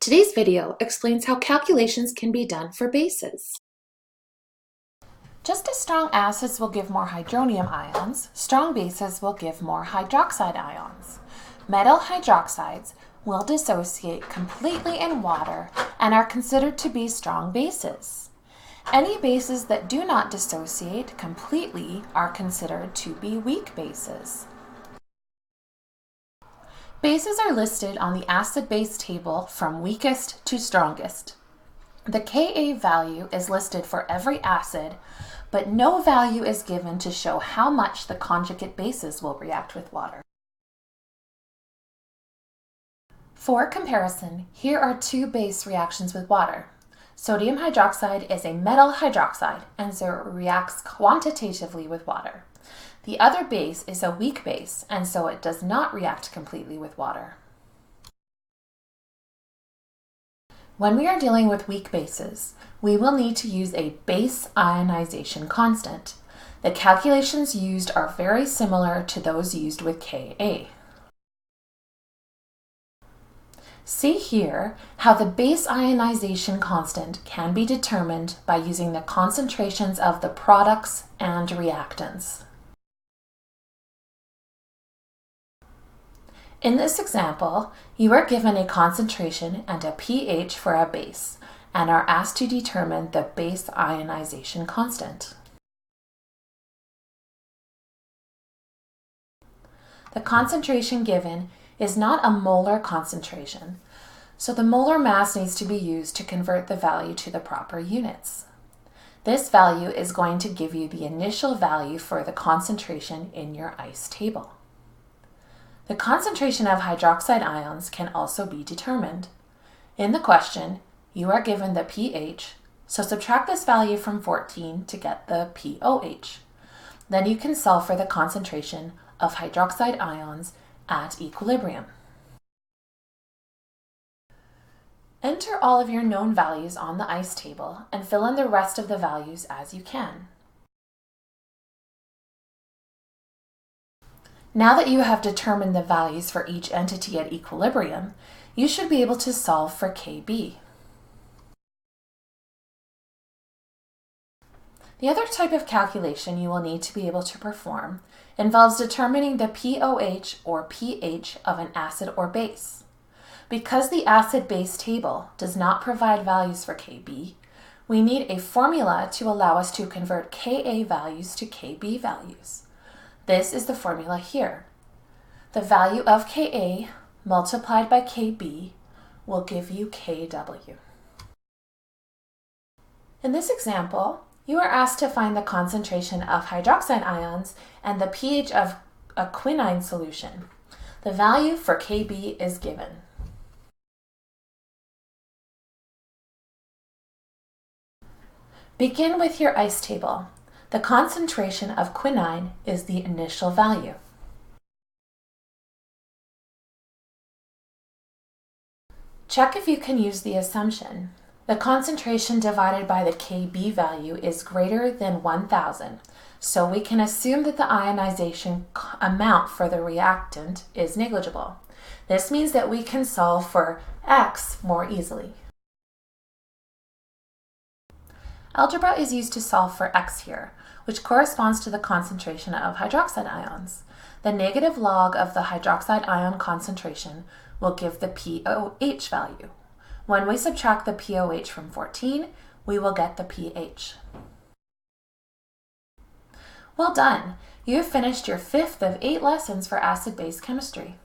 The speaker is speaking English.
Today's video explains how calculations can be done for bases. Just as strong acids will give more hydronium ions, strong bases will give more hydroxide ions. Metal hydroxides will dissociate completely in water and are considered to be strong bases. Any bases that do not dissociate completely are considered to be weak bases. Bases are listed on the acid-base table from weakest to strongest. The Ka value is listed for every acid, but no value is given to show how much the conjugate bases will react with water. For comparison, here are two base reactions with water. Sodium hydroxide is a metal hydroxide, and so it reacts quantitatively with water. The other base is a weak base, and so it does not react completely with water. When we are dealing with weak bases, we will need to use a base ionization constant. The calculations used are very similar to those used with Ka. See here how the base ionization constant can be determined by using the concentrations of the products and reactants. In this example, you are given a concentration and a pH for a base and are asked to determine the base ionization constant. The concentration given is not a molar concentration, so the molar mass needs to be used to convert the value to the proper units. This value is going to give you the initial value for the concentration in your ICE table. The concentration of hydroxide ions can also be determined. In the question, you are given the pH, so subtract this value from 14 to get the pOH. Then you can solve for the concentration of hydroxide ions at equilibrium. Enter all of your known values on the ICE table and fill in the rest of the values as you can. Now that you have determined the values for each entity at equilibrium, you should be able to solve for Kb. The other type of calculation you will need to be able to perform involves determining the pOH or pH of an acid or base. Because the acid-base table does not provide values for Kb, we need a formula to allow us to convert Ka values to Kb values. This is the formula here. The value of Ka multiplied by Kb will give you Kw. In this example, you are asked to find the concentration of hydroxide ions and the pH of a quinine solution. The value for Kb is given. Begin with your ICE table. The concentration of quinine is the initial value. Check if you can use the assumption. The concentration divided by the Kb value is greater than 1000, so we can assume that the ionization amount for the reactant is negligible. This means that we can solve for X more easily. Algebra is used to solve for X here, which corresponds to the concentration of hydroxide ions. The negative log of the hydroxide ion concentration will give the pOH value. When we subtract the pOH from 14, we will get the pH. Well done! You have finished your 5th of 8 lessons for acid-base chemistry.